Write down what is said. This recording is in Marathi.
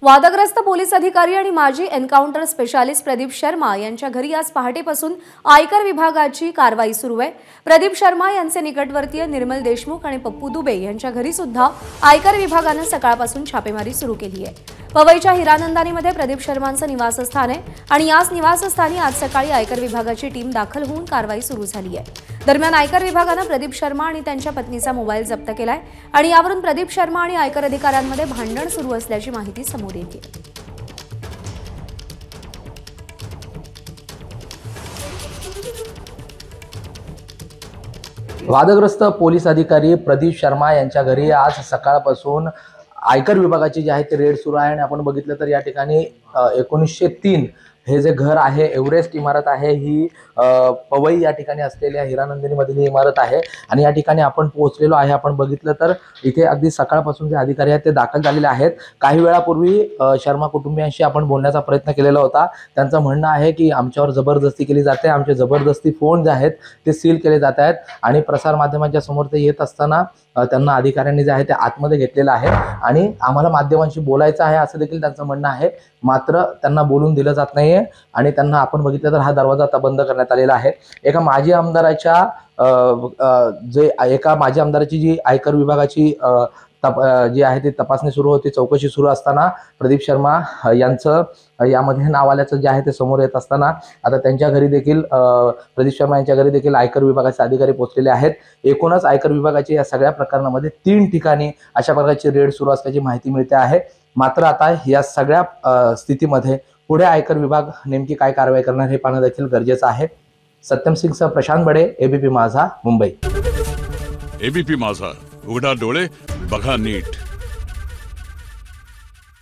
वादग्रस्त पोलीस अधिकारी आणि माजी एन्काउंटर स्पेशालिस्ट प्रदीप शर्मा यांच्या घरी आज पहाटेपासून आयकर विभागाची कारवाई सुरू आहे। प्रदीप शर्मा यांचे निकटवर्तीय निर्मल देशमुख आणि पप्पू दुबे यांच्या घरी सुद्धा आयकर विभागाने सकाळपासून छापेमारी सुरू केली आहे। पवईच्या हिरानंदानीमध्ये प्रदीप शर्मांचं निवासस्थान आहे आणि याच निवासस्थानी आज सकाळी आयकर विभागाची टीम दाखल होऊन कारवाई सुरू झाली आहे। दरम्यान आयकर विभागाने प्रदीप शर्मा आणि त्यांच्या पत्नीचा मोबाईल जप्त केलाय आणि यावरून प्रदीप शर्मा आणि आयकर अधिकाऱ्यांमध्ये भांडण सुरू असल्याची माहिती समोर येते। वादग्रस्त पोलीस अधिकारी प्रदीप शर्मा यांच्या घरी आज सकाळपासून आयकर विभागाची जी आहे ते रेड सुरू आहे आणि आपण बघितलं तर या ठिकाणी 1903 हे जे घर आहे, एव्हरेस्ट इमारत आहे, ही पवई या ठिकाणी असलेल्या हिरानंदिनी मधली इमारत आहे आणि या ठिकाणी आपण पोहोचलेलो आहे। आपण बघितलं तर इथे अगदी सकाळपासून जे अधिकारी आहेत ते दाखल झालेले आहेत। काही वेळापूर्वी शर्मा कुटुंबियांशी आपण बोलण्याचा प्रयत्न केलेला होता। त्यांचं म्हणणं आहे की आमच्यावर जबरदस्ती केली जाते, आमचे जबरदस्ती फोन जे आहेत ते सील केले जात आहेत आणि प्रसार माध्यमांच्या समोर ते येत असताना त्यांना अधिकाऱ्यांनी जे आहे ते आतमध्ये घेतलेलं आहे आणि आम्हाला माध्यमांशी बोलायचं आहे असं देखील त्यांचं म्हणणं आहे। मात्र त्यांना बोलून दिलं जात नाहीये आणि त्यांना आपण बघितलं तर हा दरवाजा आता बंद करण्यात आलेला आहे। एका माजी आमदाराची जी आयकर विभागाची जी आहे ती तपासणी सुरू होती, चौकशी सुरू असताना प्रदीप शर्मा यांचं यामध्ये नाव आल्याचं जे आहे ते समोर येत असताना आता त्यांच्या घरी देखील प्रदीप शर्मा यांच्या घरी देखील आयकर विभागाचे अधिकारी पोहोचलेले आहेत। एकूणच आयकर विभागाच्या या सगळ्या प्रकरणामध्ये 3 ठिकाणी अशा प्रकारची रेड सुरू असल्याची माहिती मिळते आहे। मात्र आता या सगळ्या स्थितीमध्ये पुढे आयकर विभाग नेमकी काय कारवाई करणार हे पाहणं देखील गरजेचं आहे। सत्यम सिंगसह प्रशांत बडे, एबीपी माझा, मुंबई। एबीपी माझा, उघडा डोळे बघा नीट।